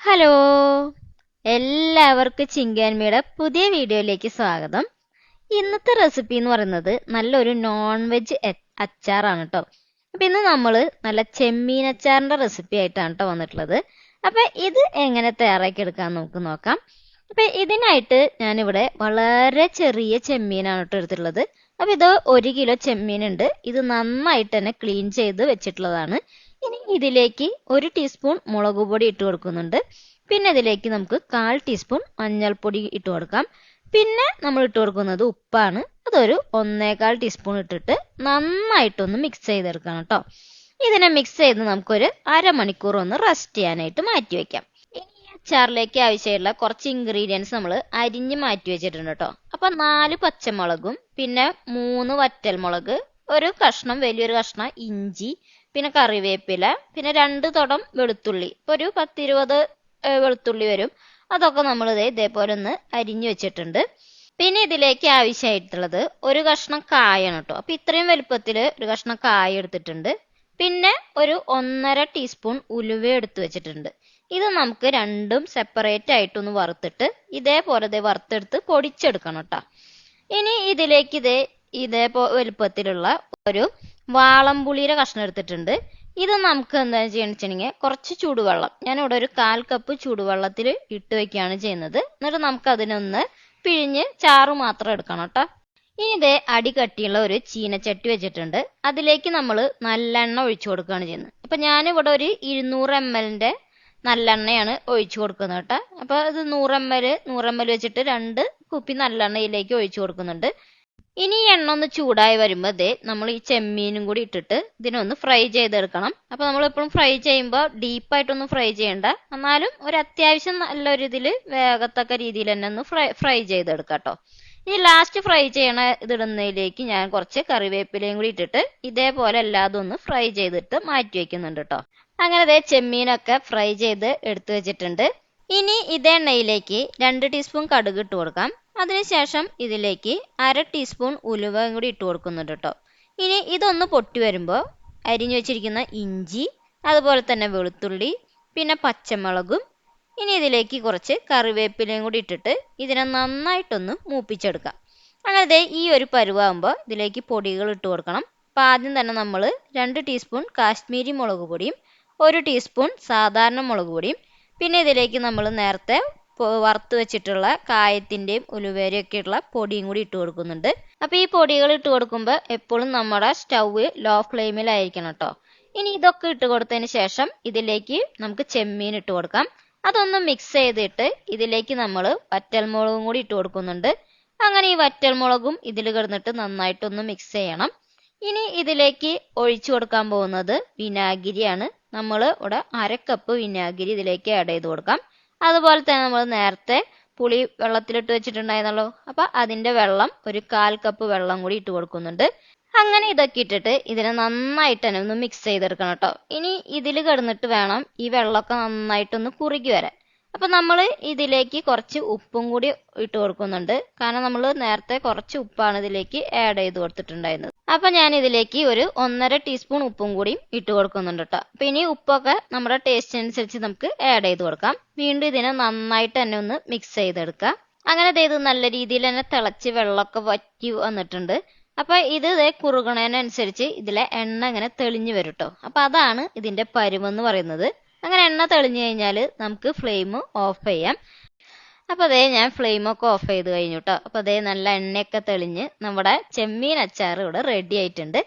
Hello, എല്ലാവർക്കും ചിങ്കാൻമിയുടെ പുതിയ വീഡിയോയിലേക്ക് സ്വാഗതം. ഇന്നത്തെ റെസിപ്പി എന്ന് പറയുന്നത് നല്ലൊരു നോൺ വെജ് അച്ചാറാണ് കേട്ടോ. അപ്പം ഇന്ന് നമ്മൾ നല്ല ചെമ്മീൻ അച്ചാറിൻ്റെ റെസിപ്പി ആയിട്ടാണ് കേട്ടോ വന്നിട്ടുള്ളത്. അപ്പം ഇത് എങ്ങനെ തയ്യാറാക്കി എടുക്കാൻ നമുക്ക് നോക്കാം. അപ്പം ഇതിനായിട്ട് ഞാനിവിടെ വളരെ ചെറിയ ചെമ്മീനാണ് കേട്ടോ എടുത്തിട്ടുള്ളത്. അപ്പം ഇത് 1 കിലോ ചെമ്മീനുണ്ട്. ഇത് നന്നായിട്ട് തന്നെ ക്ലീൻ ചെയ്ത് വെച്ചിട്ടുള്ളതാണ്. ഇനി ഇതിലേക്ക് 1 ടീസ്പൂൺ മുളക് പൊടി ഇട്ട് കൊടുക്കുന്നുണ്ട്. പിന്നെ ഇതിലേക്ക് നമുക്ക് 1/4 ടീസ്പൂൺ മഞ്ഞൾപ്പൊടി ഇട്ട് കൊടുക്കാം. പിന്നെ നമ്മൾ ഇട്ട് കൊടുക്കുന്നത് ഉപ്പാണ്. അതൊരു 1/4 ടീസ്പൂൺ ഇട്ടിട്ട് നന്നായിട്ടൊന്ന് മിക്സ് ചെയ്തെടുക്കണം കേട്ടോ. ഇതിനെ മിക്സ് ചെയ്ത് നമുക്കൊരു അരമണിക്കൂർ ഒന്ന് റെസ്റ്റ് ചെയ്യാനായിട്ട് മാറ്റി വെക്കാം. ഇനി ഈ അച്ചാറിലേക്ക് ആവശ്യമുള്ള കുറച്ച് ഇൻഗ്രീഡിയൻസ് നമ്മൾ അരിഞ്ഞ് മാറ്റി വെച്ചിട്ടുണ്ട് കേട്ടോ. അപ്പം 4 പച്ചമുളകും പിന്നെ 3 വറ്റൽമുളക്, ഒരു കഷ്ണം വലിയൊരു കഷ്ണം ഇഞ്ചി, പിന്നെ കറിവേപ്പില, പിന്നെ 2 തുടം വെളുത്തുള്ളി, ഒരു 10-20 വെളുത്തുള്ളി വരും. അതൊക്കെ നമ്മൾ ഇതേപോലെ ഒന്ന് അരിഞ്ഞു വെച്ചിട്ടുണ്ട്. പിന്നെ ഇതിലേക്ക് ആവശ്യമായിട്ടുള്ളത് ഒരു കഷ്ണം കായാണ് കേട്ടോ. അപ്പം ഇത്രയും വലുപ്പത്തിൽ ഒരു കഷ്ണം കായ എടുത്തിട്ടുണ്ട്. പിന്നെ ഒരു 1.5 ടീസ്പൂൺ ഉലുവ എടുത്ത് വെച്ചിട്ടുണ്ട്. ഇത് നമുക്ക് രണ്ടും സെപ്പറേറ്റ് ആയിട്ടൊന്ന് വറുത്തിട്ട് ഇതേപോലെ വറുത്തെടുത്ത് പൊടിച്ചെടുക്കണം കേട്ടോ. ഇനി ഇതിലേക്ക് ഇതേ വലുപ്പത്തിലുള്ള ഒരു വാളംപുളിയുടെ കഷ്ണം എടുത്തിട്ടുണ്ട്. ഇത് നമുക്ക് എന്താ ചെയ്യണമെന്ന് വെച്ചിട്ടുണ്ടെങ്കിൽ കുറച്ച് ചൂടുവെള്ളം, ഞാനിവിടെ ഒരു 1/4 കപ്പ് ചൂടുവെള്ളത്തിൽ ഇട്ട് വെക്കുകയാണ് ചെയ്യുന്നത്. എന്നിട്ട് നമുക്ക് അതിനൊന്ന് പിഴിഞ്ഞ് ചാറ് മാത്രം എടുക്കണം കേട്ടോ. ഇനി ഇതേ അടി കട്ടിയുള്ള ഒരു ചീനച്ചട്ടി വെച്ചിട്ടുണ്ട്. അതിലേക്ക് നമ്മൾ നല്ലെണ്ണ ഒഴിച്ചു കൊടുക്കുകയാണ് ചെയ്യുന്നത്. അപ്പം ഞാനിവിടെ ഒരു 200 ml നല്ലെണ്ണയാണ് ഒഴിച്ചു കൊടുക്കുന്നത് കേട്ടോ. അപ്പോൾ ഇത് 100 ml വെച്ചിട്ട് 2 കുപ്പി നല്ലെണ്ണയിലേക്ക് ഒഴിച്ചു കൊടുക്കുന്നുണ്ട്. ഇനി എണ്ണ ഒന്ന് ചൂടായി വരുമ്പോൾ നമ്മൾ ഈ ചെമ്മീനും കൂടി ഇട്ടിട്ട് ഇതിനൊന്ന് ഫ്രൈ ചെയ്തെടുക്കണം. അപ്പോൾ നമ്മളെപ്പോഴും ഫ്രൈ ചെയ്യുമ്പോൾ ഡീപ്പായിട്ടൊന്നും ഫ്രൈ ചെയ്യണ്ട, എന്നാലും ഒരു അത്യാവശ്യം നല്ലൊരു ഇതിൽ വേഗത്തക്ക രീതിയിൽ തന്നെ ഒന്ന് ഫ്രൈ ചെയ്തെടുക്കാം കേട്ടോ. ഇനി ലാസ്റ്റ് ഫ്രൈ ചെയ്യണ ഇതിടുന്നതിലേക്ക് ഞാൻ കുറച്ച് കറിവേപ്പിലയും കൂടി ഇട്ടിട്ട് ഇതേപോലെ എല്ലാതും ഒന്ന് ഫ്രൈ ചെയ്തിട്ട് മാറ്റി വയ്ക്കുന്നുണ്ട് കേട്ടോ. അങ്ങനെ ചെമ്മീനൊക്കെ ഫ്രൈ ചെയ്ത് എടുത്തു വെച്ചിട്ടുണ്ട്. ഇനി ഇതേ എണ്ണയിലേക്ക് 2 ടീസ്പൂൺ കടുക് ഇട്ട് കൊടുക്കാം. അതിനുശേഷം ഇതിലേക്ക് 1/2 ടീസ്പൂൺ ഉലുവയും കൂടി ഇട്ട് കൊടുക്കുന്നുണ്ട് കേട്ടോ. ഇനി ഇതൊന്ന് പൊട്ടി വരുമ്പോൾ അരിഞ്ഞു വെച്ചിരിക്കുന്ന ഇഞ്ചി, അതുപോലെ തന്നെ വെളുത്തുള്ളി, പിന്നെ പച്ചമുളകും, ഇനി ഇതിലേക്ക് കുറച്ച് കറിവേപ്പിലയും കൂടി ഇട്ടിട്ട് ഇതിനെ നന്നായിട്ടൊന്ന് മൂപ്പിച്ചെടുക്കാം. അങ്ങനെ ഈ ഒരു പരുവാകുമ്പോൾ ഇതിലേക്ക് പൊടികൾ ഇട്ട് കൊടുക്കണം. അപ്പോൾ ആദ്യം തന്നെ നമ്മൾ 2 ടീസ്പൂൺ കാശ്മീരി മുളക് പൊടിയും 1 ടീസ്പൂൺ സാധാരണ മുളക് പൊടിയും, പിന്നെ ഇതിലേക്ക് നമ്മൾ നേരത്തെ വറുത്ത് വെച്ചിട്ടുള്ള കായത്തിൻ്റെയും ഉലുവേരയും ഒക്കെയുള്ള പൊടിയും കൂടി ഇട്ട് കൊടുക്കുന്നുണ്ട്. അപ്പോൾ ഈ പൊടികൾ ഇട്ട് കൊടുക്കുമ്പോൾ എപ്പോഴും നമ്മുടെ സ്റ്റൗവ് ലോ ഫ്ലെയിമിലായിരിക്കണം കേട്ടോ. ഇനി ഇതൊക്കെ ഇട്ട് കൊടുത്തതിന് ശേഷം ഇതിലേക്ക് നമുക്ക് ചെമ്മീൻ ഇട്ട് കൊടുക്കാം. അതൊന്ന് മിക്സ് ചെയ്തിട്ട് ഇതിലേക്ക് നമ്മൾ വറ്റൽമുളകും കൂടി ഇട്ട് കൊടുക്കുന്നുണ്ട്. അങ്ങനെ ഈ വറ്റൽമുളകും ഇതിൽ കിടന്നിട്ട് നന്നായിട്ടൊന്ന് മിക്സ് ചെയ്യണം. ഇനി ഇതിലേക്ക് ഒഴിച്ചു കൊടുക്കാൻ പോകുന്നത് വിനാഗിരിയാണ്. നമ്മൾ ഇവിടെ 1/2 കപ്പ് വിനാഗിരി ഇതിലേക്ക് ആഡ് ചെയ്ത് കൊടുക്കാം. അതുപോലെ തന്നെ നമ്മൾ നേരത്തെ പുളി വെള്ളത്തിലിട്ട് വെച്ചിട്ടുണ്ടായിരുന്നല്ലോ, അപ്പം അതിൻ്റെ വെള്ളം ഒരു 1/4 കപ്പ് വെള്ളം കൂടി ഇട്ട് കൊടുക്കുന്നുണ്ട്. അങ്ങനെ ഇതൊക്കെ ഇട്ടിട്ട് ഇതിനെ നന്നായിട്ട് തന്നെ ഒന്ന് മിക്സ് ചെയ്തെടുക്കണം കേട്ടോ. ഇനി ഇതിൽ കിടന്നിട്ട് വേണം ഈ വെള്ളമൊക്കെ നന്നായിട്ടൊന്ന് കുറുകി വരാൻ. അപ്പം നമ്മൾ ഇതിലേക്ക് കുറച്ച് ഉപ്പും കൂടി ഇട്ട് കൊടുക്കുന്നുണ്ട്. കാരണം നമ്മൾ നേരത്തെ കുറച്ച് ഉപ്പാണ് ഇതിലേക്ക് ആഡ് ചെയ്ത് കൊടുത്തിട്ടുണ്ടായിരുന്നത്. അപ്പം ഞാൻ ഇതിലേക്ക് ഒരു 1.5 ടീസ്പൂൺ ഉപ്പും കൂടിയും ഇട്ട് കൊടുക്കുന്നുണ്ട് കേട്ടോ. അപ്പം ഇനി ഉപ്പൊക്കെ നമ്മുടെ ടേസ്റ്റ് അനുസരിച്ച് നമുക്ക് ആഡ് ചെയ്ത് കൊടുക്കാം. വീണ്ടും ഇതിനെ നന്നായിട്ട് തന്നെ ഒന്ന് മിക്സ് ചെയ്തെടുക്കാം. അങ്ങനെ ഇത് നല്ല രീതിയിൽ തന്നെ തിളച്ച് വെള്ളമൊക്കെ വറ്റി വന്നിട്ടുണ്ട്. അപ്പം ഇത് കുറുകണതിനനുസരിച്ച് ഇതിലെ എണ്ണ ഇങ്ങനെ തെളിഞ്ഞു വരും കേട്ടോ. അപ്പം അതാണ് ഇതിൻ്റെ പരുവെന്ന് പറയുന്നത്. അങ്ങനെ എണ്ണ തെളിഞ്ഞു കഴിഞ്ഞാൽ നമുക്ക് ഫ്ലെയിം ഓഫ് ചെയ്യാം. അപ്പോൾ ഞാൻ ഫ്ലെയിമൊക്കെ ഓഫ് ചെയ്ത് കഴിഞ്ഞു കേട്ടോ. അപ്പോൾ നല്ല എണ്ണയൊക്കെ തെളിഞ്ഞ് നമ്മുടെ ചെമ്മീൻ അച്ചാർ ഇവിടെ റെഡി ആയിട്ടുണ്ട്.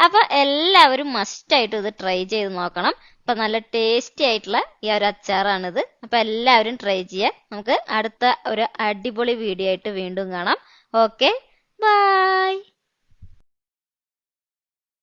അപ്പോൾ എല്ലാവരും മസ്റ്റായിട്ട് ഇത് ട്രൈ ചെയ്ത് നോക്കണം. അപ്പോൾ നല്ല ടേസ്റ്റി ആയിട്ടുള്ള ഈ ഒരു അച്ചാറാണിത്. അപ്പോൾ എല്ലാവരും ട്രൈ ചെയ്യുക. നമുക്ക് അടുത്ത ഒരു അടിപൊളി വീഡിയോ ആയിട്ട് വീണ്ടും കാണാം. Okay, by.